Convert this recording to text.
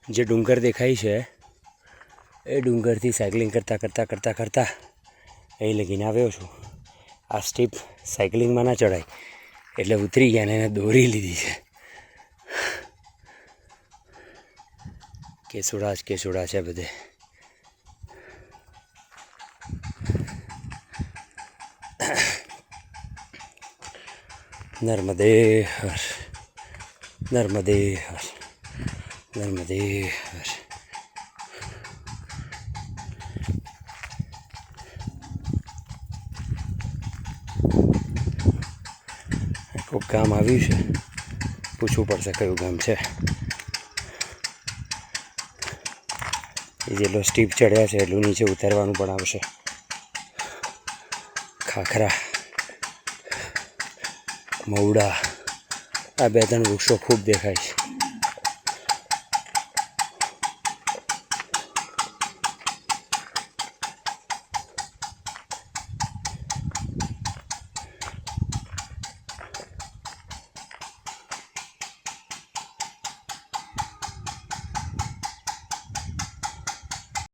જે ડુંગર દેખાય છે એ ડુંગરથી સાયકલિંગ કરતાં અહીં લગીને આવ્યો છું. આ સ્ટીપ સાયકલિંગમાં ના ચડાય એટલે ઉતરી ગયા ને એને દોરી લીધી છે. કેસુડા છે બધે. નર્મદે હર, નર્મદે હર, નર્મદે હર. કોઈક ગામ આવ્યું છે, પૂછવું પડશે કયું ગામ છે. એ જેટલો સ્ટીપ ચડ્યા છે એટલું નીચે ઉતારવાનું પણ આવશે. ખાખરા, મવડા, આ બે ત્રણ વૃક્ષો ખૂબ દેખાય છે.